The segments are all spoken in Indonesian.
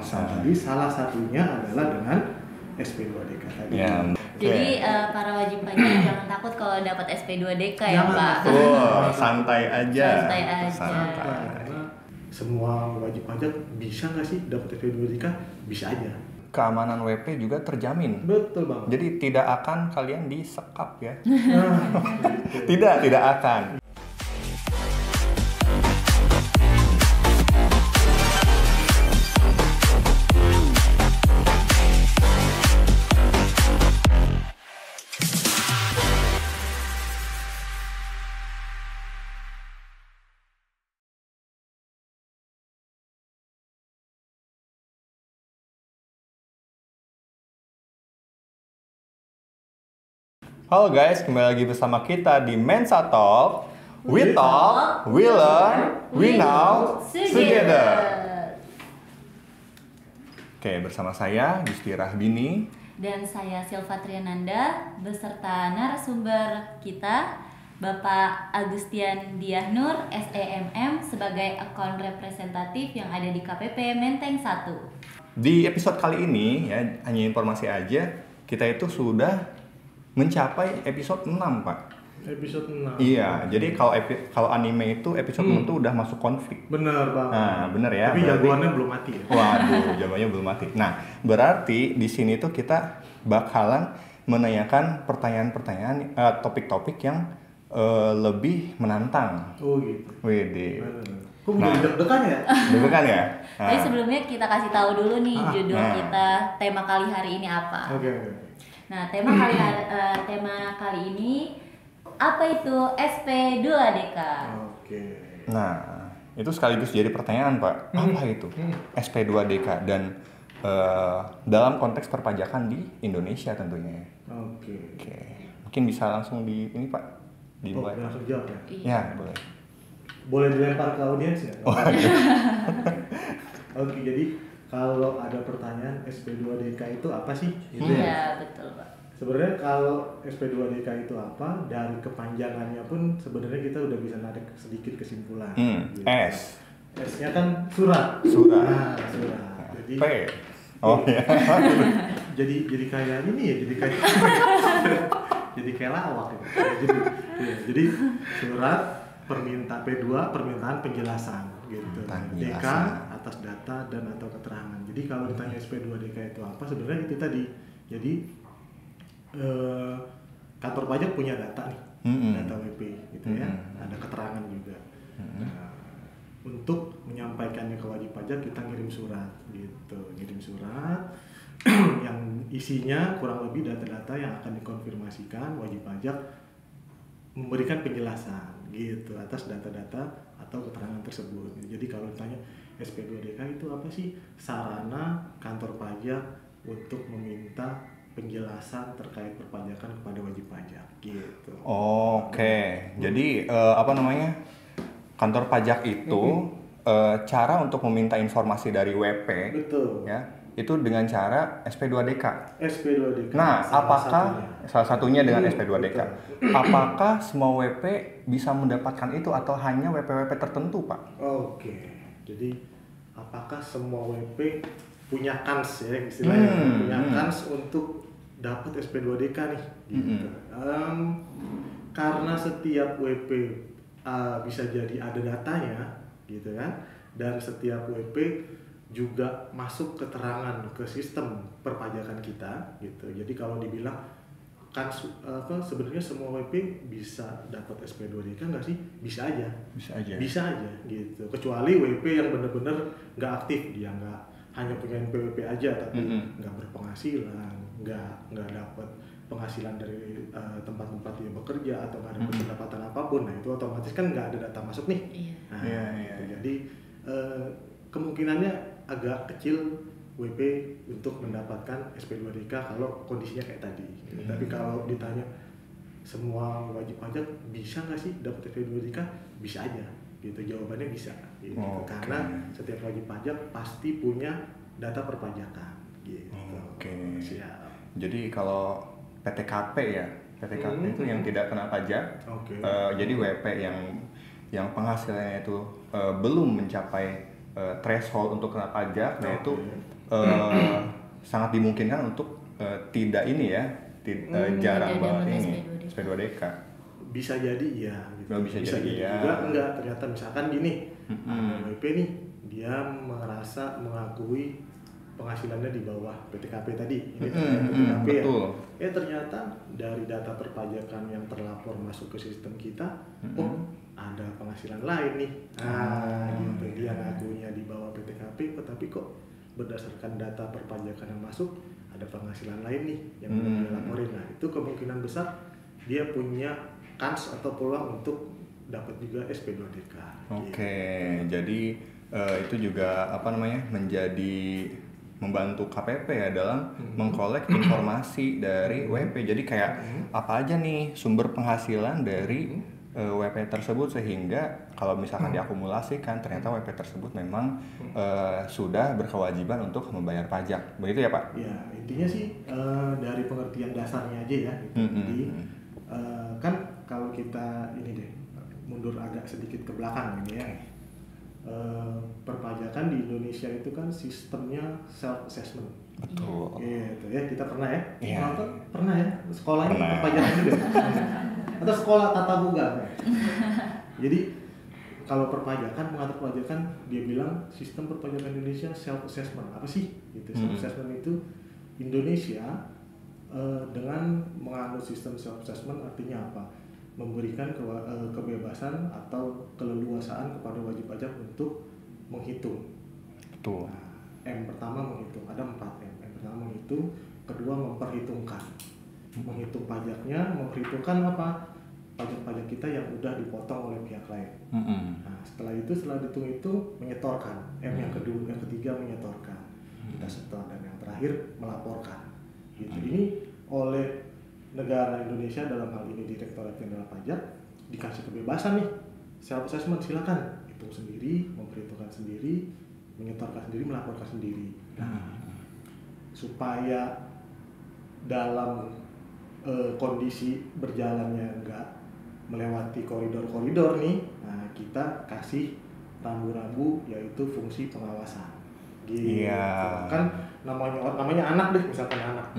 Jadi salah satunya adalah dengan SP2DK tadi. Ya. Jadi para wajib pajak jangan takut kalau dapat SP2DK ya Pak. Santai aja. Karena semua wajib pajak bisa nggak sih dapat SP2DK? Bisa aja. Keamanan WP juga terjamin. Betul banget. Jadi tidak akan kalian disekap ya. Tidak akan. Halo guys, kembali lagi bersama kita di Mensa Talk. We talk, we learn, we know together. Oke, bersama saya Gusti Rahbini Dan saya Silva Triananda beserta narasumber kita Bapak Agustian Diahnur SEMM sebagai akun representatif yang ada di KPP Menteng 1. Di episode kali ini ya, hanya informasi aja, kita itu sudah mencapai episode 6, Pak. Episode 6. Iya, jadi kalau anime itu episode 6 tuh udah masuk konflik. Bener banget. Nah, bener ya. Tapi jagoannya belum mati ya. Waduh, jawabannya belum mati. Nah, berarti di sini tuh kita bakalan menanyakan pertanyaan-pertanyaan, topik-topik yang lebih menantang. Oh gitu. Wede. Kok udah deg-degan ya? Deg-degan ya? Tapi sebelumnya kita kasih tahu dulu nih judul kita, tema kali hari ini apa. Oke. Nah, tema kali ini apa itu SP2DK? Oke. Nah, itu sekaligus jadi pertanyaan, Pak. Apa itu SP2DK dan dalam konteks perpajakan di Indonesia tentunya. Oke. Mungkin bisa langsung di ini, Pak, dimulai. Langsung jawab ya? Ya, boleh. Boleh dilempar ke audiens ya? Iya. Oke, jadi kalau ada pertanyaan SP2DK itu apa sih? Gitu ya? Iya, betul Pak. Sebenarnya kalau SP2DK itu apa, dari kepanjangannya pun sebenarnya kita udah bisa narik sedikit kesimpulan. Gitu. S. S-nya kan surat. Surat. Nah, surat. Jadi, P. Oh ya. jadi kayak ini ya, jadi kayak lawak gitu. Jadi surat permintaan penjelasan gitu. DK atas data dan atau keterangan. Jadi kalau ditanya SP2DK itu apa, sebenarnya itu tadi. Jadi kantor pajak punya data nih, data WP gitu ya. Ada keterangan juga. Nah, untuk menyampaikannya ke wajib pajak kita ngirim surat gitu. Ngirim surat yang isinya kurang lebih data-data yang akan dikonfirmasikan, wajib pajak memberikan penjelasan gitu atas data-data atau keterangan tersebut. Jadi kalau ditanya SP2DK itu apa sih? Sarana kantor pajak untuk meminta penjelasan terkait perpajakan kepada wajib pajak gitu. Oke. Jadi kantor pajak itu cara untuk meminta informasi dari WP. Betul. Ya. Itu dengan cara SP2DK. SP2DK. Nah, salah satunya dengan SP2DK. Betul. Apakah semua WP bisa mendapatkan itu atau hanya WP-WP tertentu, Pak? Oke. Jadi apakah semua WP punya kans ya istilahnya, punya kans untuk dapat SP2DK nih gitu. Karena setiap WP bisa jadi ada datanya gitu kan, dan setiap WP juga masuk keterangan ke sistem perpajakan kita gitu. Jadi kalau dibilang kan sebenarnya semua WP bisa dapat SP2DK nggak sih? Bisa aja gitu. Kecuali WP yang benar-benar nggak aktif, dia nggak hanya punya NPWP aja tapi nggak berpenghasilan, nggak dapat penghasilan dari tempat-tempat dia bekerja atau nggak dapat pendapatan apapun. Nah itu otomatis kan nggak ada data masuk nih. Gitu. Jadi kemungkinannya agak kecil WP untuk mendapatkan SP2DK kalau kondisinya kayak tadi. Tapi kalau ditanya semua wajib pajak bisa nggak sih dapat SP2DK? Bisa aja. Gitu, jawabannya bisa. Gitu. Karena setiap wajib pajak pasti punya data perpajakan. Gitu. Siap. Jadi kalau PTKP ya, PTKP itu yang tidak kena pajak. Jadi WP yang penghasilannya itu belum mencapai threshold untuk kena pajak, nah itu sangat dimungkinkan untuk tidak ini ya, jarang tidak banget dapat ini SP2DK. SP2DK. Bisa jadi iya gitu. Bisa jadi iya. juga enggak, ternyata misalkan gini, ada WP nih, dia merasa mengakui penghasilannya di bawah PTKP tadi, ini PTKP ya. Betul. Ternyata dari data perpajakan yang terlapor masuk ke sistem kita, oh ada penghasilan lain nih, gitu. Dia ngakuinya di bawah PTKP, tapi kok berdasarkan data perpajakan yang masuk ada penghasilan lain nih yang belum dilaporin. Nah itu kemungkinan besar dia punya kans atau peluang untuk dapat juga SP2DK. Oke, jadi itu juga menjadi membantu KPP ya dalam mengkolek informasi dari WP. Jadi kayak apa aja nih sumber penghasilan dari WP tersebut, sehingga kalau misalkan diakumulasikan ternyata WP tersebut memang sudah berkewajiban untuk membayar pajak. Begitu ya Pak? Ya, intinya sih dari pengertian dasarnya aja ya. Gitu. Jadi kan kalau kita ini deh mundur agak sedikit ke belakang ini ya. Perpajakan di Indonesia itu kan sistemnya self assessment. Betul. Gitu ya, kita pernah ya? Iya. Pernah ya? Sekolahnya perpajakan juga. Atau sekolah tata boga. Jadi kalau perpajakan, mengatur perpajakan, dia bilang sistem perpajakan Indonesia self assessment. Apa sih? Gitu. Self assessment itu Indonesia dengan menganut sistem self assessment artinya apa? Memberikan kebebasan atau keleluasaan kepada wajib pajak untuk menghitung. Betul. Nah, M pertama menghitung, ada 4 M. M pertama menghitung, kedua memperhitungkan. Menghitung pajaknya, memperhitungkan apa? Pajak-pajak kita yang udah dipotong oleh pihak lain. Nah, setelah dihitung itu menyetorkan. M yang kedua, yang ketiga menyetorkan. Kita setor, dan yang terakhir melaporkan. Gitu. Ini oleh negara Indonesia, dalam hal ini Direktorat Jenderal Pajak, dikasih kebebasan nih, self assessment, silakan hitung sendiri, memperhitungkan sendiri, menyetorkan sendiri, melaporkan sendiri. Nah, supaya dalam kondisi berjalannya enggak melewati koridor-koridor nih, nah kita kasih rambu-rambu, yaitu fungsi pengawasan. Gitu. Kan namanya anak deh, misalkan anak.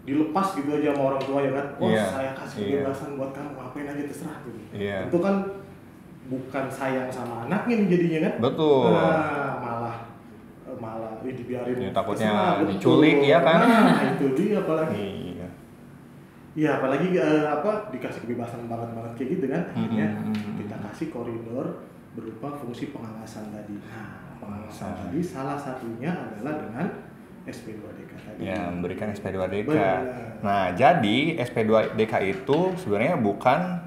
Dilepas gitu aja sama orang tua ya kan, saya kasih kebebasan buat kamu, ngapain aja terserah gitu. Itu kan bukan sayang sama anaknya nih jadinya kan. Betul. Nah, malah dibiarin ya, takutnya terserah, diculik ya kan. Nah itu dia apalagi. Iya apalagi dikasih kebebasan banget kayak gitu kan. Akhirnya kita kasih koridor berupa fungsi pengawasan tadi. Nah pengawasan tadi salah satunya adalah dengan SP2DK tadi. Ya, memberikan SP2DK. Nah, jadi SP2DK itu sebenarnya bukan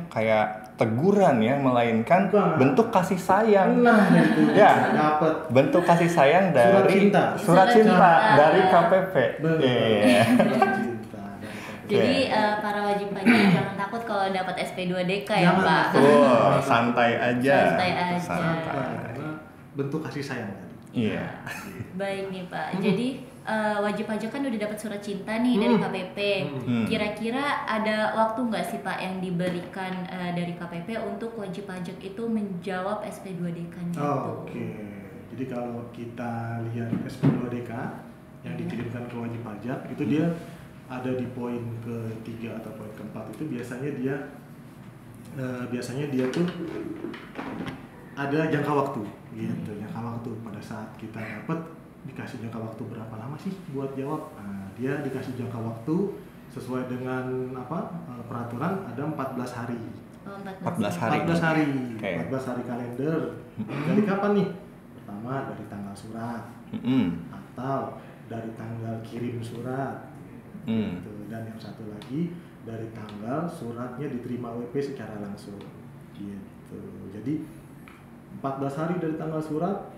kayak teguran ya, melainkan bentuk kasih sayang. Nah, itu ya. Dapat bentuk kasih sayang dari surat cinta dari KPP. Iya. Jadi para wajib pajak jangan takut kalau dapat SP2DK ya, Pak. Santai aja. Karena bentuk kasih sayang tadi. Iya. Baik nih Pak. Jadi wajib pajak kan udah dapat surat cinta nih dari KPP. Kira-kira ada waktu nggak sih Pak yang diberikan dari KPP untuk wajib pajak itu menjawab SP2DK-nya itu? Oke. Jadi kalau kita lihat SP2DK yang dikirimkan ke wajib pajak itu dia ada di poin ke-3 atau poin ke-4 itu biasanya dia tuh ada jangka waktu gitu. Jangka waktu pada saat kita dapat dikasih jangka waktu berapa lama sih buat jawab. Nah, dia dikasih jangka waktu sesuai dengan peraturan ada 14 hari. 14 hari. 14 hari. Okay. 14 hari kalender. Dari kapan nih? Pertama dari tanggal surat. Atau dari tanggal kirim surat. Gitu. Dan yang satu lagi dari tanggal suratnya diterima WP secara langsung. Gitu. Jadi 14 hari dari tanggal surat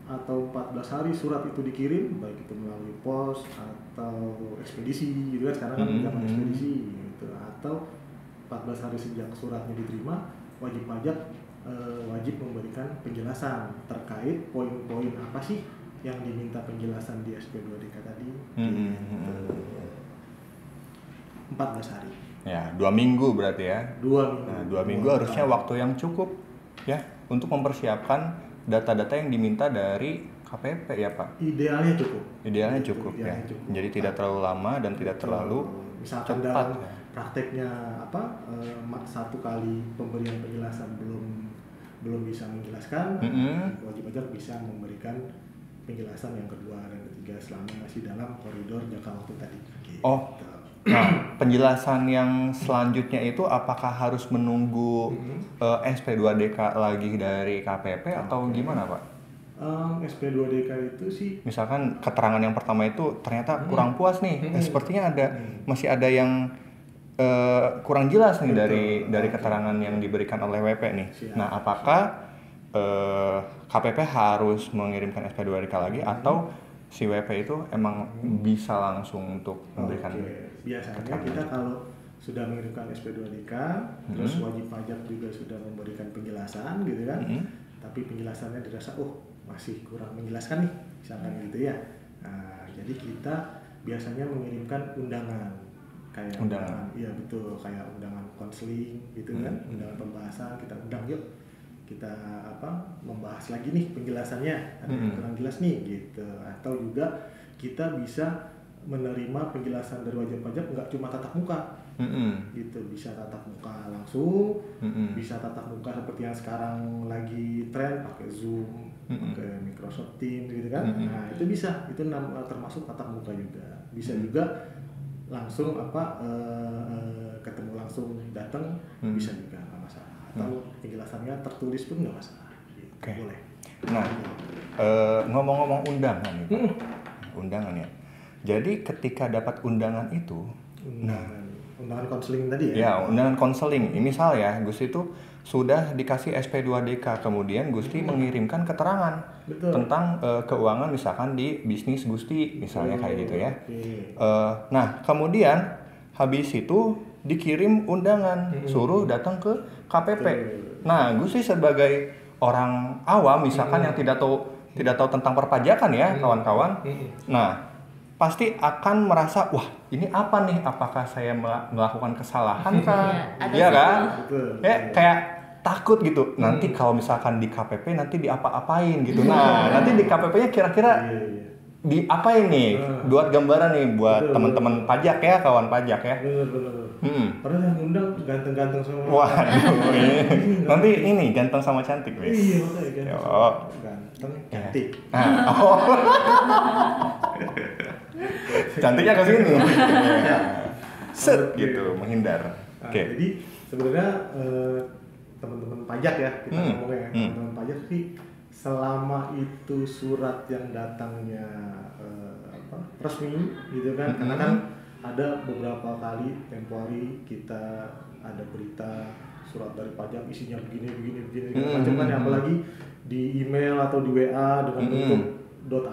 atau 14 hari surat itu dikirim, baik itu melalui pos atau ekspedisi gitu kan, sekarang kan zaman ekspedisi gitu, atau 14 hari sejak suratnya diterima, wajib pajak wajib memberikan penjelasan terkait poin-poin apa sih yang diminta penjelasan di SP2DK tadi. 14 hari. Ya, 2 minggu berarti ya. 2 minggu. Nah, 2 minggu harusnya waktu yang cukup ya untuk mempersiapkan data-data yang diminta dari KPP ya Pak? Idealnya cukup. Idealnya Gitu, cukup ya. idealnya cukup. Jadi tidak terlalu lama dan tidak terlalu misalkan cepat. dalam Ya. prakteknya satu kali pemberian penjelasan belum bisa menjelaskan, wajib pajak bisa memberikan penjelasan yang kedua dan ketiga selama masih dalam koridor jangka waktu tadi. Gitu. Oh, nah penjelasan yang selanjutnya itu apakah harus menunggu SP2DK lagi dari KPP atau gimana Pak? SP2DK itu sih Misalkan keterangan yang pertama itu ternyata kurang puas nih, sepertinya masih ada yang kurang jelas nih dari keterangan yang diberikan oleh WP nih. Siap. Nah, apakah KPP harus mengirimkan SP2DK lagi atau si WP itu emang bisa langsung untuk memberikan? Biasanya kita kalau sudah mengirimkan SP2DK, terus wajib pajak juga sudah memberikan penjelasan gitu kan, tapi penjelasannya dirasa masih kurang menjelaskan nih, misalkan gitu ya. Nah, jadi kita biasanya mengirimkan undangan, kayak undangan, iya betul, kayak undangan konseling gitu kan, undangan pembahasan, kita undang yuk, kita membahas lagi nih penjelasannya, ada yang kurang jelas nih gitu. Atau juga kita bisa menerima penjelasan dari wajib pajak nggak cuma tatap muka, gitu, bisa tatap muka langsung, bisa tatap muka seperti yang sekarang lagi tren pakai Zoom, pakai Microsoft Teams gitu kan. Nah itu bisa, itu termasuk tatap muka juga. Bisa juga langsung ketemu langsung datang, bisa juga nggak masalah. Atau penjelasannya tertulis pun nggak masalah. Gitu. Boleh. Nah ngomong-ngomong undangan nih Pak, undangan ya. Jadi ketika dapat undangan itu, undangan konseling tadi ya? Ya, undangan konseling. Misal ya, Gusti itu sudah dikasih SP2DK, kemudian Gusti mengirimkan keterangan tentang keuangan misalkan di bisnis Gusti, misalnya kayak gitu ya. Nah, kemudian habis itu dikirim undangan, suruh datang ke KPP. Nah, Gusti sebagai orang awam misalkan yang tidak tahu tentang perpajakan ya, kawan-kawan. Nah, pasti akan merasa, wah ini apa nih? Apakah saya melakukan kesalahan kah? Iya kan? Kayak takut gitu. Nanti kalau misalkan di KPP nanti diapa-apain gitu. Nah, nanti di KPP-nya kira-kira diapain nih? Buat gambaran nih buat teman-teman pajak ya, kawan pajak ya. Padahal yang undang ganteng-ganteng semua. Wah, nanti ini ganteng sama cantik, guys. Iya, makanya ganteng, cantik. Cantiknya ke sini. Set gitu, menghindar. Jadi sebenarnya teman-teman pajak ya, kita ngomongnya teman-teman pajak sih, selama itu surat yang datangnya resmi gitu kan, karena kan ada beberapa kali tempo hari kita ada berita surat dari pajak isinya begini macam kan, apalagi di email atau di WA dengan bentuk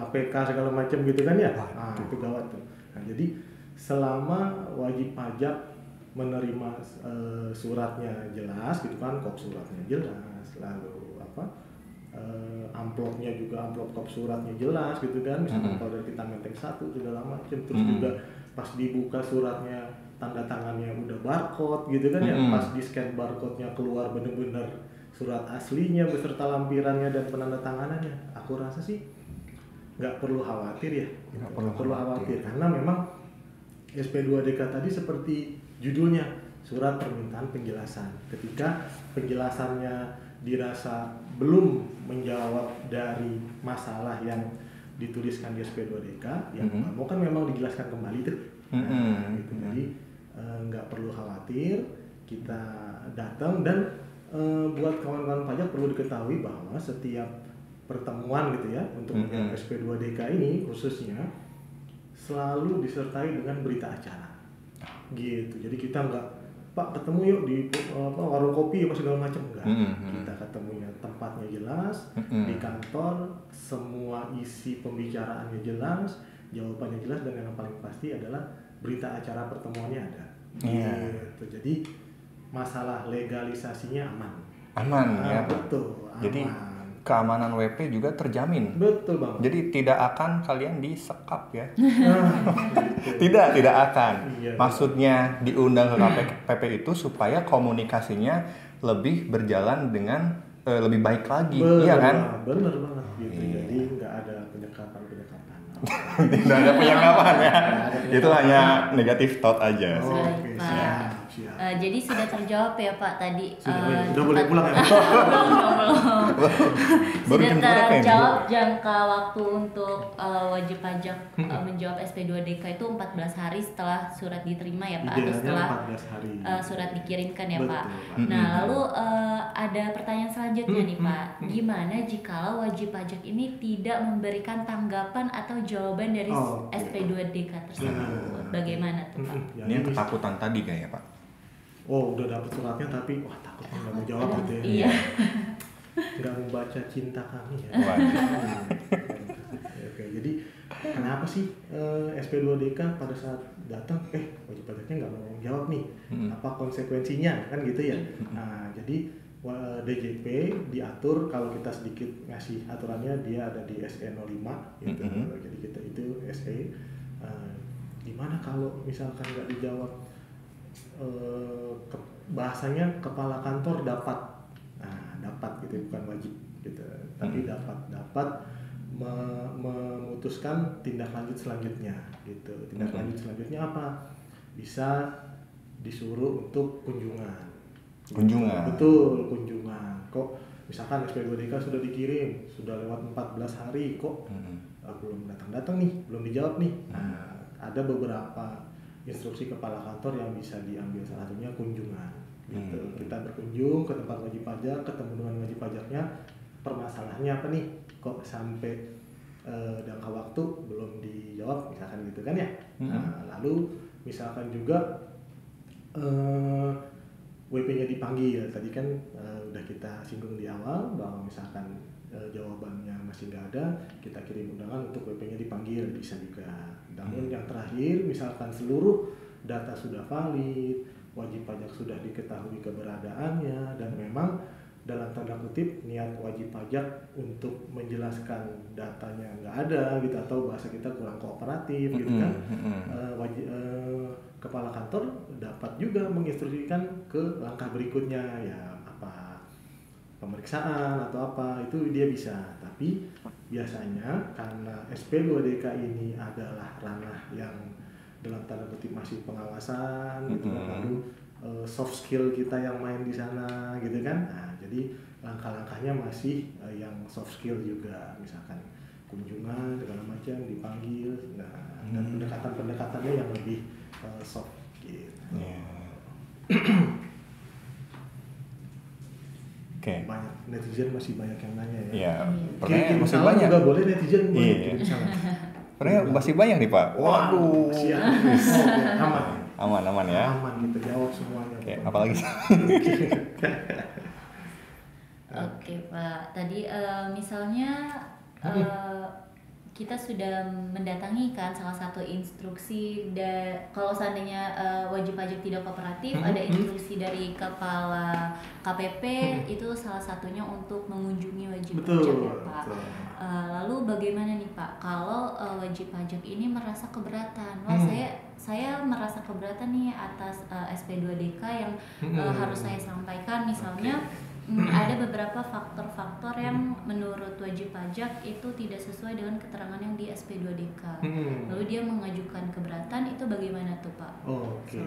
.apk segala macam gitu kan ya. Nah, itu gawat tuh. Nah, jadi selama wajib pajak menerima suratnya jelas gitu kan, kop suratnya jelas, lalu amplopnya juga amplop kop suratnya jelas gitu kan, misalnya kalau dari kita menteng 1 segala macam, terus juga pas dibuka suratnya tanda tangannya udah barcode gitu kan ya, pas di scan barcode-nya keluar bener-bener surat aslinya beserta lampirannya dan penanda tanganannya. Aku rasa sih nggak perlu khawatir ya, nggak perlu khawatir karena memang SP2DK tadi seperti judulnya, surat permintaan penjelasan. Ketika penjelasannya dirasa belum menjawab dari masalah yang dituliskan di SP2DK, ya mau kan memang dijelaskan kembali tuh. Gitu. Jadi nggak perlu khawatir, kita datang. Dan buat kawan-kawan pajak perlu diketahui bahwa setiap pertemuan gitu ya untuk SP2DK ini khususnya selalu disertai dengan berita acara gitu. Jadi kita nggak, Pak ketemu yuk di warung kopi apa segala macam, enggak. Kita ketemunya tempatnya jelas, di kantor, semua isi pembicaraannya jelas, jawabannya jelas, dan yang paling pasti adalah berita acara pertemuannya ada. Gitu. Jadi masalah legalisasinya aman ya. Betul, aman. Jadi keamanan WP juga terjamin. Betul banget. Jadi tidak akan kalian disekap ya. Tidak akan. Iya, maksudnya diundang ke KPP itu supaya komunikasinya lebih berjalan dengan lebih baik lagi, Bener, iya kan? bener banget gitu. Iya. Jadi nggak ada penyekapan. Tidak ada penyangkapan ya. Itu hanya negatif thought aja. Oh, Baik, oke, Pak. siap. Jadi sudah terjawab ya Pak tadi. Sudah boleh pulang ya? Baru Sudah jam berapa ini? terjawab jangka waktu untuk wajib pajak menjawab SP2DK itu 14 hari setelah surat diterima ya Pak, atau Idealnya setelah 14 hari. surat dikirimkan ya Betul, Pak. Pak. Nah lalu ada pertanyaan selanjutnya nih Pak, gimana jika wajib pajak ini tidak memberikan tanggapan atau jawaban dari Oke. SP2DK tersebut? Bagaimana tuh Pak? Jadi, Ini yang ketakutan tadi kayaknya Pak. oh udah dapet suratnya tapi wah takut nggak mau jawab gitu ya. Iya. Nggak mau baca cinta kami ya. Waduh. Oke, jadi kenapa sih SP2DK pada saat datang wajib pajaknya nggak mau jawab nih, apa konsekuensinya kan gitu ya. Nah jadi DJP diatur kalau kita sedikit ngasih aturannya dia ada di SE 05 gitu. Jadi kita itu SE gimana kalau misalkan nggak dijawab, bahasanya kepala kantor dapat, nah dapat gitu bukan wajib gitu, tapi dapat memutuskan tindak lanjut selanjutnya gitu. Tindak lanjut selanjutnya apa? Bisa disuruh untuk kunjungan. Betul, kunjungan. Kok misalkan SP2DK sudah dikirim, sudah lewat 14 hari kok belum datang-datang nih, belum dijawab nih. Nah, ada beberapa instruksi kepala kantor yang bisa diambil, salah satunya kunjungan gitu. Kita berkunjung ke tempat wajib pajak, ketemu dengan wajib pajaknya, permasalahannya apa nih, kok sampai jangka waktu belum dijawab misalkan gitu kan ya. Nah, lalu misalkan juga WP-nya dipanggil, tadi kan udah kita singgung di awal bahwa misalkan jawabannya masih nggak ada, kita kirim undangan untuk WP-nya dipanggil, bisa juga. Namun yang terakhir, misalkan seluruh data sudah valid, wajib pajak sudah diketahui keberadaannya, dan memang dalam tanda kutip niat wajib pajak untuk menjelaskan datanya nggak ada gitu, atau bahasa kita kurang kooperatif gitu kan, kepala kantor dapat juga menginstruksikan ke langkah berikutnya ya, apa pemeriksaan atau apa, itu dia bisa. Tapi biasanya karena SP2DK ini adalah ranah yang dalam tanda kutip masih pengawasan gitu, lalu soft skill kita yang main di sana gitu kan. Nah, jadi langkah-langkahnya masih yang soft skill juga, misalkan kunjungan segala macam dipanggil, nah dan pendekatan-pendekatannya yang lebih soft gitu. Oke. Banyak netizen masih banyak yang nanya ya. Iya. Kirim Masih salam banyak. juga boleh netizen, boleh Iya. kirim salam. Pertanyaan masih banyak nih Pak. Waduh. Siap. Oke, aman. Aman ya. Aman kita jawab semuanya. Oke, apalagi sih? Oke Pak, tadi misalnya kita sudah mendatangi kan salah satu instruksi, kalau seandainya wajib pajak tidak kooperatif, ada instruksi dari kepala KPP, itu salah satunya untuk mengunjungi wajib pajak ya Pak. Lalu bagaimana nih Pak, kalau wajib pajak ini merasa keberatan, wah saya merasa keberatan nih atas SP2DK yang harus saya sampaikan, misalnya ada beberapa faktor-faktor yang menurut wajib pajak itu tidak sesuai dengan keterangan yang di SP2DK. Lalu dia mengajukan keberatan, itu bagaimana tuh Pak? Oke.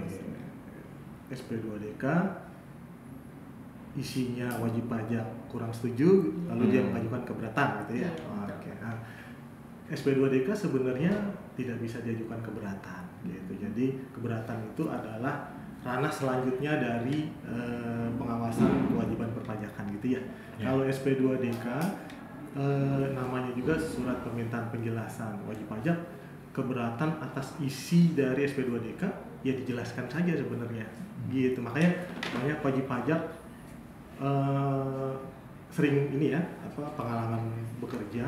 SP2DK isinya wajib pajak kurang setuju, lalu dia mengajukan keberatan gitu ya. Oke. Nah, SP2DK sebenarnya tidak bisa diajukan keberatan gitu. Jadi keberatan itu adalah ranah selanjutnya dari pengawasan kewajiban perpajakan gitu ya. Kalau SP2DK namanya juga surat permintaan penjelasan wajib pajak, keberatan atas isi dari SP2DK ya dijelaskan saja sebenarnya gitu. Makanya banyak wajib pajak sering ini ya, pengalaman bekerja,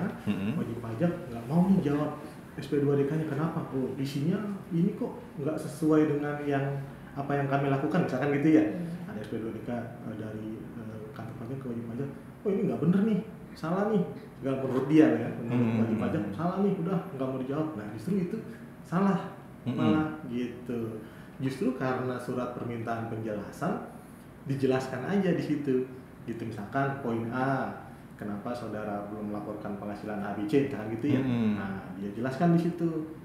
wajib pajak nggak mau nih jawab SP2DK-nya, kenapa? Oh isinya ini kok nggak sesuai dengan yang apa yang kami lakukan, misalkan gitu ya. Ada SP2DK dari kantor pajak ke wajib pajak, oh ini nggak bener nih, salah nih, nggak menurut dia ya, menurut wajib pajak salah nih, udah nggak mau dijawab. Nah justru itu salah malah gitu. Justru karena surat permintaan penjelasan dijelaskan aja di situ gitu, misalkan poin A, kenapa saudara belum melaporkan penghasilan ABC, misalkan gitu ya. Nah, dia jelaskan di situ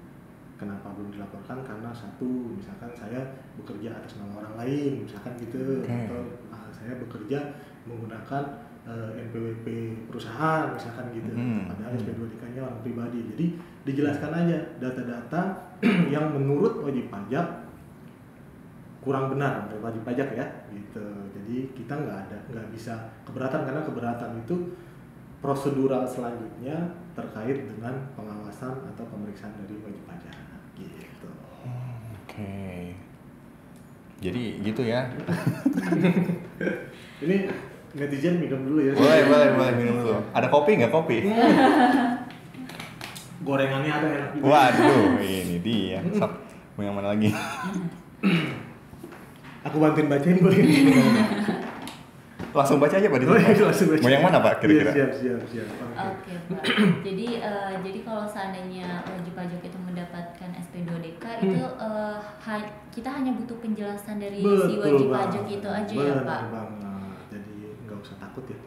kenapa belum dilaporkan, karena satu, misalkan saya bekerja atas nama orang lain, misalkan gitu, atau saya bekerja menggunakan NPWP perusahaan, misalkan gitu, padahal SP2DK-nya orang pribadi. Jadi dijelaskan aja data-data yang menurut wajib pajak kurang benar dari wajib pajak ya, gitu. Jadi kita nggak bisa keberatan, karena keberatan itu prosedural selanjutnya terkait dengan pengawasan atau pemeriksaan dari wajib pajak, gitu. Oke. Jadi gitu ya. Ini netizen minum dulu ya. Boleh minum dulu. Ada kopi nggak kopi? Gorengannya ada enak juga. Waduh, ini dia. Mau yang mana lagi? Aku bantuin bacain boleh? Langsung baca aja Pak. Langsung baca. Mau yang mana Pak kira-kira? Siap. Oke, Pak. Jadi kalau seandainya wajib pajak itu mendapatkan SP2DK itu kita hanya butuh penjelasan dari si wajib pajak itu aja ya, Pak. Betul banget. Jadi nggak usah takut ya.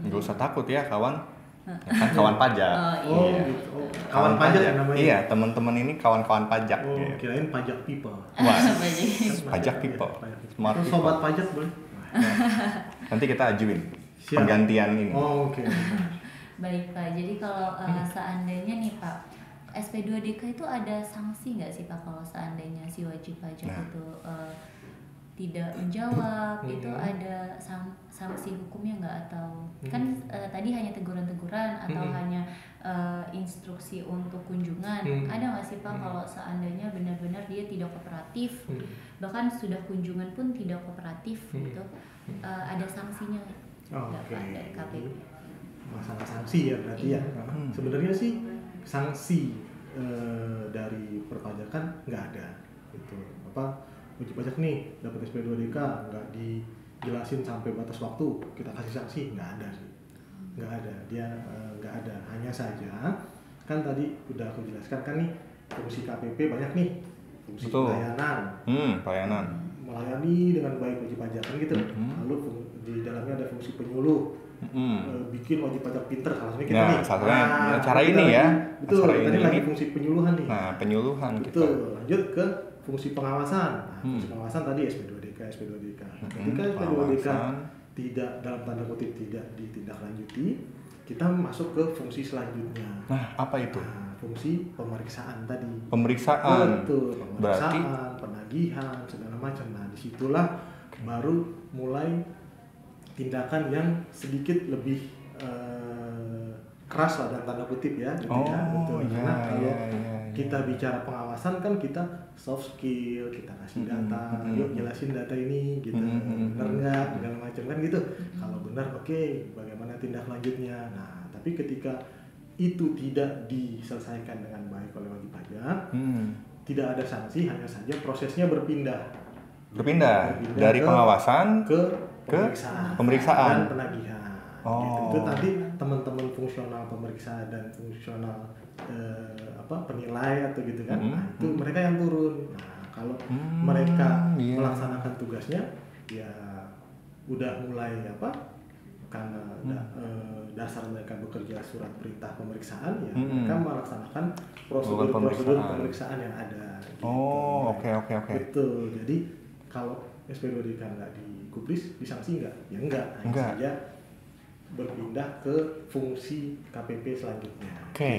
Nggak usah takut ya kawan. Kan kawan pajak. Iya. Gitu. Kawan pajak namanya. Iya, teman-teman ini kawan-kawan pajak. Gitu. Kirain pajak people. Wah, pajak people. Smart people. Sobat pajak boleh. Nanti kita ajuin penggantian ini. Oke. Baik Pak, jadi kalau seandainya nih Pak, SP2DK itu ada sanksi nggak sih Pak kalau seandainya si wajib pajak itu tidak menjawab, itu ada sanksi hukumnya nggak, atau kan tadi hanya teguran-teguran atau hanya instruksi untuk kunjungan, ada nggak sih Pak kalau seandainya benar-benar dia tidak kooperatif, bahkan sudah kunjungan pun tidak kooperatif gitu, ada sanksinya nggak Pak dari KPP? Masalah sanksi ya berarti ya. Sebenarnya sih sanksi dari perpajakan nggak ada. Gitu. Wajib pajak nih dapat SP2DK nggak dijelasin sampai batas waktu kita kasih sanksi, nggak ada sih. Nggak ada, dia nggak ada. Hanya saja kan tadi udah aku jelaskan kan nih, fungsi KPP banyak nih, fungsi pelayanan, melayani dengan baik wajib pajak kan gitu. Lalu di dalamnya ada fungsi penyuluh, bikin wajib pajak pinter, salah satunya kita nih. Cara ini ya. Betul, tadi lagi fungsi penyuluhan nih. Nah, penyuluhan betul, kita. Lanjut ke fungsi pengawasan. Fungsi pengawasan tadi SP2DK. Ketika SP2DK tidak, dalam tanda kutip, tidak ditindaklanjuti, kita masuk ke fungsi selanjutnya. Nah, apa itu? Fungsi pemeriksaan tadi. Pemeriksaan. Betul, pemeriksaan, penagihan, segala macam. Nah, disitulah baru mulai tindakan yang sedikit lebih keras lah dalam tanda kutip ya. Betul. Karena kalau kita bicara pengawasan kan kita soft skill, kita kasih data, yuk jelasin data ini gitu, benar nggak, segala macam kan gitu. Kalau benar oke, bagaimana tindak lanjutnya. Nah, tapi ketika itu tidak diselesaikan dengan baik oleh wajib pajak, tidak ada sanksi, hanya saja prosesnya berpindah dari pengawasan ke pemeriksaan dan penagihan. Gitu. Itu tadi teman-teman fungsional pemeriksa dan fungsional penilai atau gitu kan. Nah, itu mereka yang turun. Nah, kalau mereka melaksanakan tugasnya ya udah mulai karena dasar mereka bekerja surat perintah pemeriksaan ya, mereka melaksanakan prosedur pemeriksaan yang ada gitu. Oke. Betul. Jadi kalau SP2DK nggak digubris, disanksi nggak? Ya enggak. Hanya saja berpindah ke fungsi KPP selanjutnya. Oke.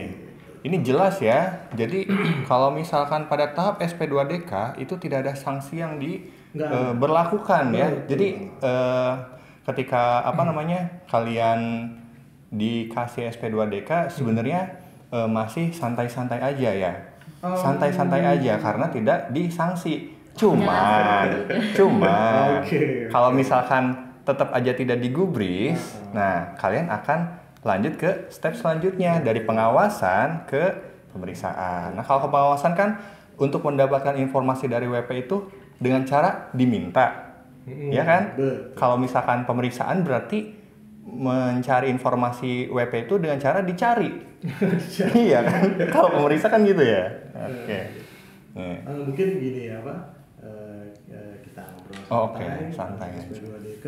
Ini jelas ya. Jadi kalau misalkan pada tahap SP2DK itu tidak ada sanksi yang berlakukan ya. Jadi ketika kalian dikasih SP2DK sebenarnya masih santai-santai aja ya. Santai-santai aja karena tidak disanksi. Cuma kalau misalkan tetap aja tidak digubris, nah kalian akan lanjut ke step selanjutnya dari pengawasan ke pemeriksaan. Nah kalau ke pengawasan kan untuk mendapatkan informasi dari WP itu dengan cara diminta, ya kan? Kalau misalkan pemeriksaan berarti mencari informasi WP itu dengan cara dicari, iya kan? Kalau pemeriksa kan gitu ya. Oke. Mungkin gini ya Pak. kita ngobrol Oke, santai. santai aja. SP2DK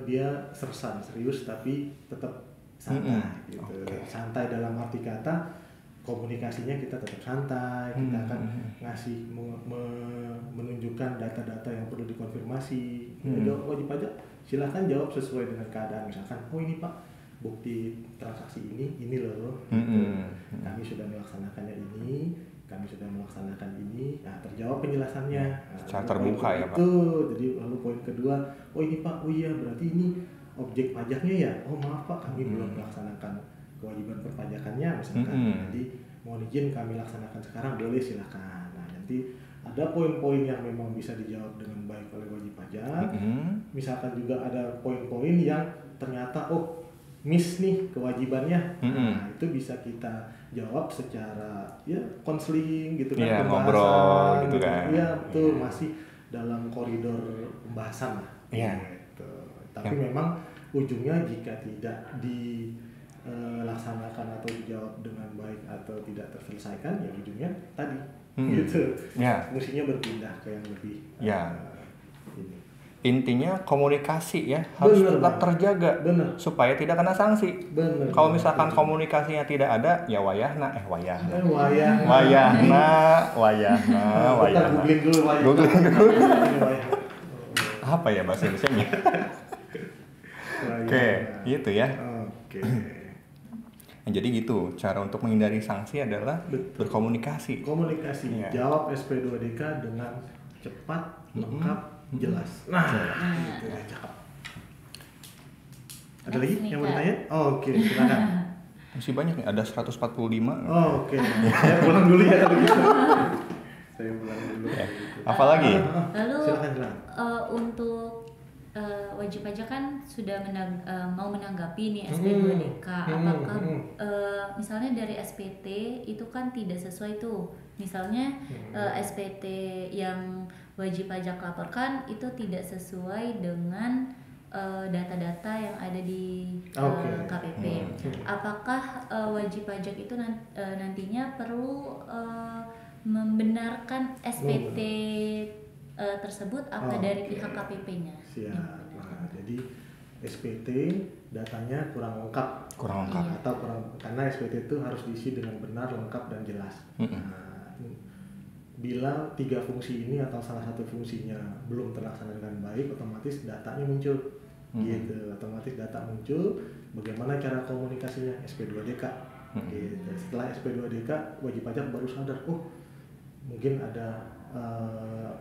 dia sersan serius tapi tetap santai gitu. Oke. Santai dalam arti kata komunikasinya kita tetap santai, kita akan ngasih menunjukkan data-data yang perlu dikonfirmasi. Wajib pajak silahkan jawab sesuai dengan keadaan, misalkan oh ini Pak bukti transaksi ini loh gitu. Kami sudah melaksanakannya ini, kami sudah melaksanakan ini, nah terjawab penjelasannya secara terbuka ya Pak. Itu jadi lalu poin kedua, oh ini Pak, oh iya berarti ini objek pajaknya ya, oh maaf Pak kami belum melaksanakan kewajiban perpajakannya misalkan, jadi mohon izin kami laksanakan sekarang, boleh silakan. Nah nanti ada poin-poin yang memang bisa dijawab dengan baik oleh wajib pajak, misalkan juga ada poin-poin yang ternyata oh miss nih kewajibannya, nah itu bisa kita jawab secara ya konseling gitu kan, ngobrol gitu kan, ya betul, masih dalam koridor pembahasan lah, gitu. Tapi memang ujungnya jika tidak dilaksanakan atau dijawab dengan baik atau tidak terselesaikan ya ujungnya tadi gitu, fungsinya berpindah ke yang lebih ini. Intinya komunikasi ya harus tetap terjaga supaya tidak kena sanksi. Kalau misalkan komunikasinya tidak ada ya wayahna. Googling dulu apa ya bahasa Indonesianya? Oke, gitu ya. Oke. Jadi gitu, cara untuk menghindari sanksi adalah berkomunikasi. Jawab SP2DK dengan cepat, lengkap, jelas. Nah, itu ya, cakep. Ada lagi yang mau ditanya? Oke, silakan. Masih banyak nih, ada 145. Oke. Saya pulang dulu ya kalau gitu. Apalagi? Lalu silakan. untuk wajib pajak kan sudah mau menanggapi nih SP2DK, apakah misalnya dari SPT itu kan tidak sesuai tuh, misalnya SPT yang wajib pajak laporkan itu tidak sesuai dengan data-data yang ada di KPP. Apakah wajib pajak itu nantinya perlu membenarkan SPT tersebut apa dari pihak KPP-nya? Siap. Nah, jadi SPT datanya kurang lengkap atau karena SPT itu harus diisi dengan benar, lengkap dan jelas. Nah, bila 3 fungsi ini atau salah satu fungsinya belum terlaksana dengan baik, otomatis datanya muncul. Gitu, otomatis data muncul. Bagaimana cara komunikasinya? SP2DK. Gitu. Setelah SP2DK, wajib pajak baru sadar, oh mungkin ada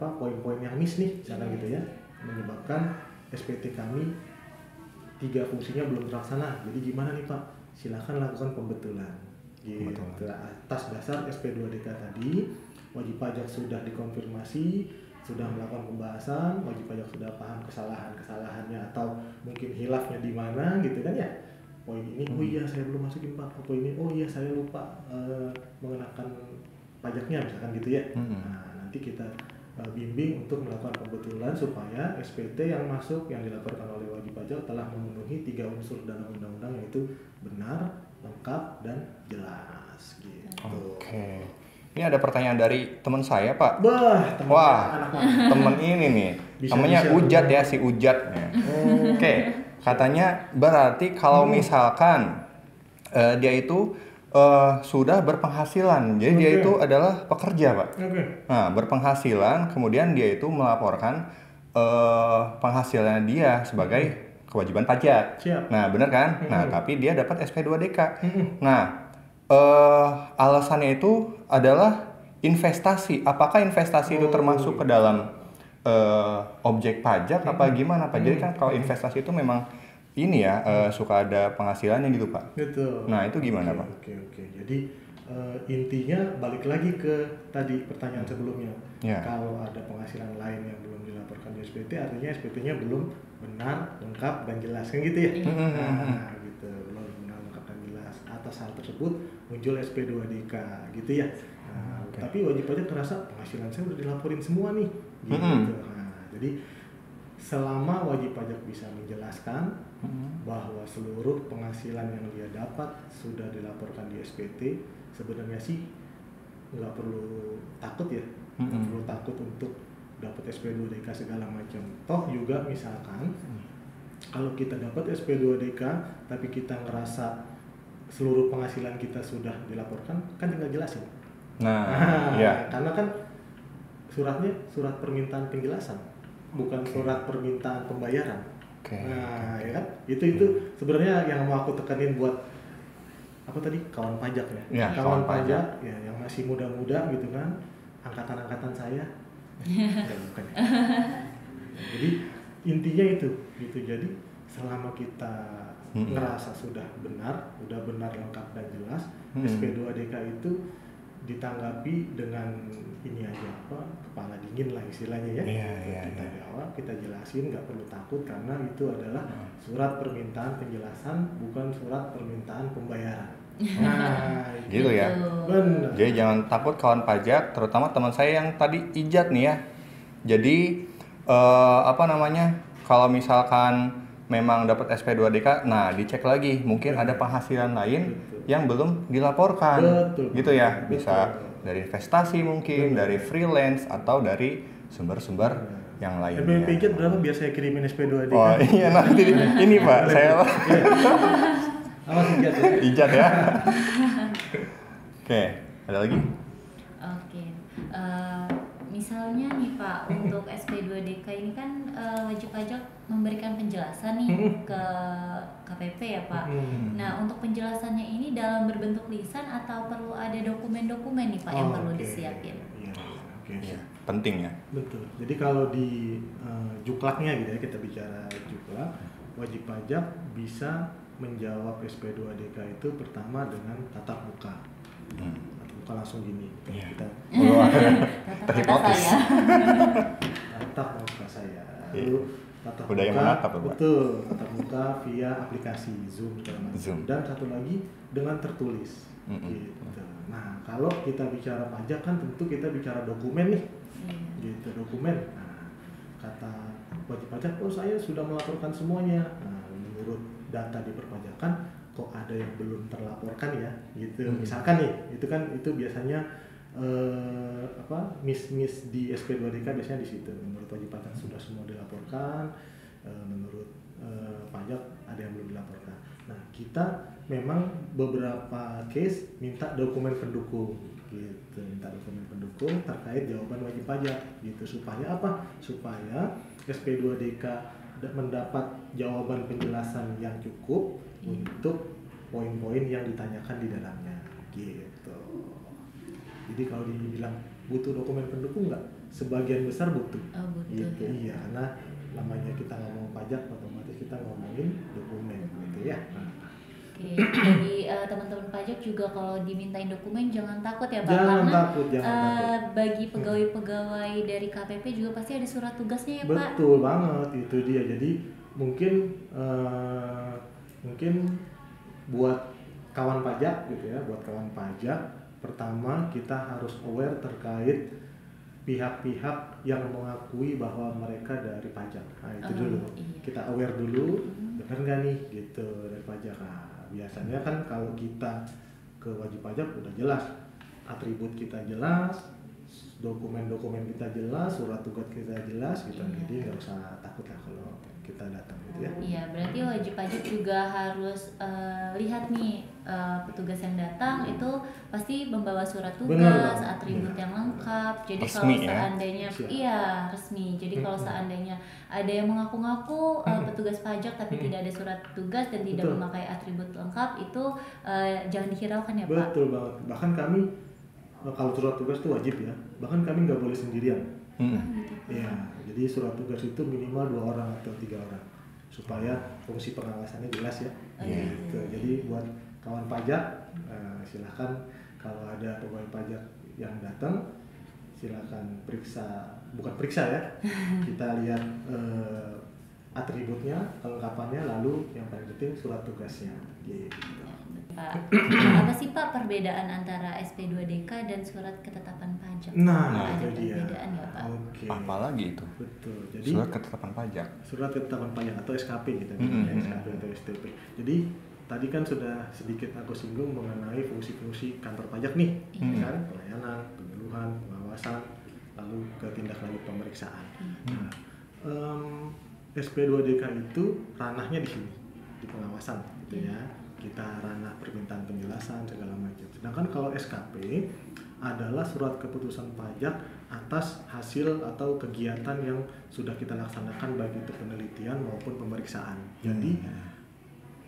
poin-poin yang miss nih, misalkan gitu ya, menyebabkan SPT kami 3 fungsinya belum terlaksana. Jadi gimana nih Pak? Silakan lakukan pembetulan. Gitu. Atas dasar SP2DK tadi, wajib pajak sudah dikonfirmasi, sudah melakukan pembahasan, wajib pajak sudah paham kesalahannya atau mungkin hilafnya di mana gitu kan ya. Poin ini, oh iya saya belum masukin Pak. Poin ini, oh iya saya lupa mengenakan pajaknya misalkan gitu ya. Nah, nanti kita bimbing untuk melakukan pembetulan supaya SPT yang masuk yang dilaporkan oleh wajib pajak telah memenuhi 3 unsur dalam undang-undang, yaitu benar, lengkap, dan jelas gitu. Oke. Ini ada pertanyaan dari teman saya Pak. Wah, teman ini nih. Namanya Ujat ya, si Ujat. Oke. Katanya berarti kalau misalkan dia itu sudah berpenghasilan, jadi dia itu adalah pekerja Pak. Nah, berpenghasilan, kemudian dia itu melaporkan penghasilannya dia sebagai kewajiban pajak. Nah, benar kan? Nah, tapi dia dapat SP2DK. Nah, alasannya itu adalah investasi. Apakah investasi itu termasuk ke dalam objek pajak apa gimana Pak? Jadi kan kalau investasi itu memang ini ya suka ada penghasilannya gitu Pak. Betul. Nah itu gimana Pak? Oke. Jadi intinya balik lagi ke tadi pertanyaan sebelumnya. Kalau ada penghasilan lain yang belum dilaporkan di SPT, artinya SPT-nya belum benar, lengkap dan jelas kan gitu ya. Nah gitu, belum benar, lengkap dan jelas. Atas hal tersebut muncul SP2DK gitu ya. Nah, tapi wajib pajak terasa penghasilan saya udah dilaporin semua nih. Gitu. Nah, jadi selama wajib pajak bisa menjelaskan bahwa seluruh penghasilan yang dia dapat sudah dilaporkan di SPT, sebenarnya sih nggak perlu takut ya. nggak perlu takut untuk dapat SP2DK segala macam. Toh juga misalkan kalau kita dapat SP2DK tapi kita ngerasa seluruh penghasilan kita sudah dilaporkan, kan tinggal jelasin. Iya. Karena kan suratnya surat permintaan penjelasan, bukan surat permintaan pembayaran. Nah, ya kan? Itu sebenarnya yang mau aku tekanin buat apa tadi? Kawan pajak ya. Ya, kawan pajak ya yang masih muda-muda gitu kan, angkatan-angkatan saya. Ya, bukan. Ya. Jadi intinya itu gitu. Jadi selama kita ngerasa sudah benar lengkap dan jelas, SP2DK itu ditanggapi dengan ini aja kepala dingin lah istilahnya ya. Kita jawab, kita jelasin, nggak perlu takut karena itu adalah surat permintaan penjelasan, bukan surat permintaan pembayaran. Nah, gitu ya. Benar. Jadi jangan takut kawan pajak, terutama teman saya yang tadi ijat nih ya. Jadi kalau misalkan memang dapat SP2DK, nah dicek lagi, mungkin ada penghasilan lain yang belum dilaporkan. Gitu ya. Bisa dari investasi mungkin, dari freelance atau dari sumber-sumber yang lainnya. Pijat berapa biar saya kirimin SP2DK? Oh iya, nanti ini Pak, saya Awas ijat ya. Ijat ya. Oke, ada lagi? Oke. Misalnya nih Pak, untuk SP2DK ini kan wajib pajak memberikan penjelasan nih ke KPP ya Pak. Nah, untuk penjelasannya ini dalam berbentuk lisan atau perlu ada dokumen-dokumen nih Pak yang perlu disiapin? Iya. Penting ya. Betul. Jadi kalau di juklaknya gitu ya, kita bicara juklak, wajib pajak bisa menjawab SP2DK itu pertama dengan tatap muka. Tatap muka langsung gini. Kita terhipnotis. Tatap muka saya. Lalu tatap udah muka. Yang menatap, Pak. Betul. Tatap muka via aplikasi Zoom segala macam. Zoom. Dan satu lagi dengan tertulis. Gitu. Nah, kalau kita bicara pajak kan tentu kita bicara dokumen nih. Gitu, dokumen. Nah, kata wajib pajak, saya sudah melaporkan semuanya. Nah, menurut data di perpajakan kok ada yang belum terlaporkan ya gitu. Misalkan nih, itu biasanya miss di SP2DK biasanya di situ. Menurut wajib pajak sudah semua dilaporkan, menurut pajak ada yang belum dilaporkan. Nah, kita memang beberapa case minta dokumen pendukung gitu, minta dokumen pendukung terkait jawaban wajib pajak gitu. Supaya apa? Supaya SP2DK mendapat jawaban penjelasan yang cukup untuk poin-poin yang ditanyakan di dalamnya gitu. Jadi kalau dibilang butuh dokumen pendukung nggak? Sebagian besar butuh. Butuh. Gitu. Iya, karena namanya kita ngomong pajak otomatis kita ngomongin dokumen gitu ya. Oke, jadi teman-teman pajak juga kalau dimintain dokumen jangan takut ya Pak, jangan karena takut. bagi pegawai-pegawai dari KPP juga pasti ada surat tugasnya ya Pak. Betul banget, itu dia. Jadi mungkin buat kawan pajak gitu ya, buat kawan pajak pertama kita harus aware terkait pihak-pihak yang mengakui bahwa mereka dari pajak. Nah itu dulu, kita aware dulu, benar nggak nih gitu dari pajak. Nah, biasanya kan kalau kita ke wajib pajak udah jelas, atribut kita jelas, dokumen-dokumen kita jelas, surat tugas kita jelas gitu. Jadi nggak usah takut lah kalau kita datang gitu ya. Iya, berarti wajib pajak juga harus lihat nih petugas yang datang itu pasti membawa surat tugas, atribut yang lengkap. Jadi resmi, kalau seandainya resmi. Jadi kalau seandainya ada yang mengaku-ngaku petugas pajak tapi tidak ada surat tugas dan tidak memakai atribut lengkap, itu jangan dihiraukan ya Pak. Betul banget. Bahkan kami kalau surat tugas itu wajib ya. Bahkan kami nggak boleh sendirian. Ya, jadi surat tugas itu minimal 2 orang atau 3 orang supaya fungsi pengawasannya jelas ya. Gitu. Jadi buat kawan pajak silakan kalau ada pegawai pajak yang datang silakan bukan periksa ya. Kita lihat atributnya, kelengkapannya, lalu yang paling penting surat tugasnya. Gitu. Pak, apa sih Pak perbedaan antara SP2DK dan surat ketetapan pajak? Nah, ada itu dia. perbedaan ya Pak? Apalagi itu? Betul. Jadi surat ketetapan pajak. Surat ketetapan pajak atau SKP gitu, SKP atau STP. Jadi tadi kan sudah sedikit aku singgung mengenai fungsi-fungsi kantor pajak nih, kan pelayanan, penyuluhan, pengawasan, lalu ke tindak lanjut pemeriksaan. Nah, SP2DK itu ranahnya di sini, di pengawasan gitu ya. Kita ranah permintaan penjelasan segala macam. Sedangkan kalau SKP adalah surat keputusan pajak atas hasil atau kegiatan yang sudah kita laksanakan baik itu penelitian maupun pemeriksaan. Jadi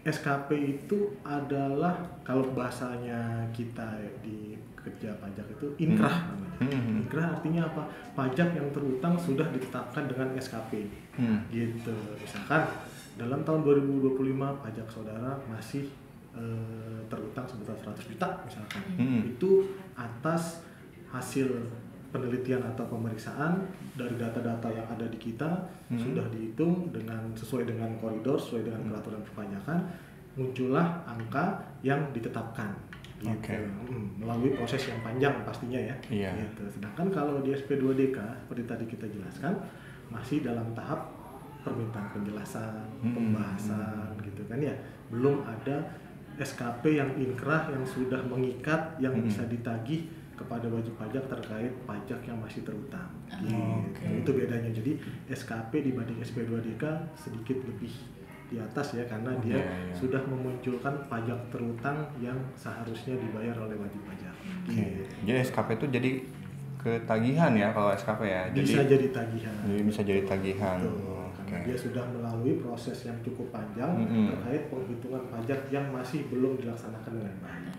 SKP itu adalah kalau bahasanya kita di kerja pajak itu inkrah namanya. Inkrah artinya apa? Pajak yang terutang sudah ditetapkan dengan SKP. Gitu. Misalkan dalam tahun 2025 pajak saudara masih terutang sebesar 100 juta misalkan. Itu atas hasil penelitian atau pemeriksaan dari data-data yang ada di kita sudah dihitung dengan sesuai dengan koridor, sesuai dengan peraturan perpajakan, muncullah angka yang ditetapkan gitu. Melalui proses yang panjang pastinya ya. Gitu. Sedangkan kalau di SP2DK seperti tadi kita jelaskan masih dalam tahap permintaan penjelasan, pembahasan gitu kan ya. Belum ada SKP yang inkrah yang sudah mengikat yang bisa ditagih kepada wajib pajak terkait pajak yang masih terutang. Gitu. Itu bedanya. Jadi SKP dibanding SP2DK sedikit lebih di atas ya karena dia sudah memunculkan pajak terutang yang seharusnya dibayar oleh wajib pajak. Gitu. Jadi SKP itu jadi ketagihan ya kalau SKP ya. Bisa jadi tagihan. Bisa jadi tagihan. Karena dia sudah melalui proses yang cukup panjang terkait penghitungan pajak yang masih belum dilaksanakan dengan baik.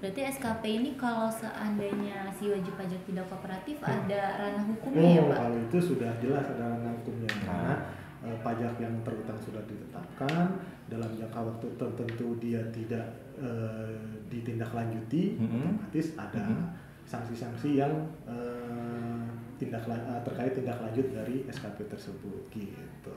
Berarti SKP ini kalau seandainya si wajib pajak tidak kooperatif ada ranah hukumnya ya Pak? Kalau itu sudah jelas ada ranah hukumnya karena pajak yang terutang sudah ditetapkan dalam jangka waktu tertentu dia tidak ditindaklanjuti, otomatis ada sanksi-sanksi yang terkait tindak lanjut dari SKP tersebut gitu.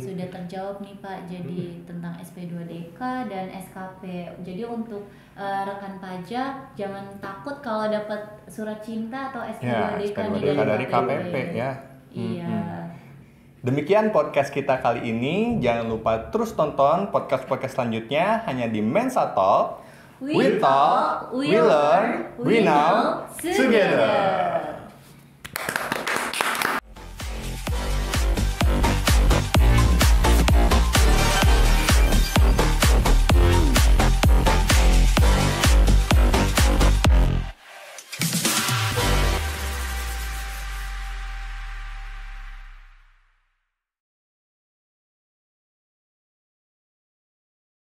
Sudah terjawab nih Pak. Jadi tentang SP2DK dan SKP. Jadi untuk rekan pajak jangan takut kalau dapat surat cinta atau SP2DK dari KPP ya. Demikian podcast kita kali ini. Jangan lupa terus tonton podcast-podcast selanjutnya hanya di Mensa Talk. We talk, we learn, we know together.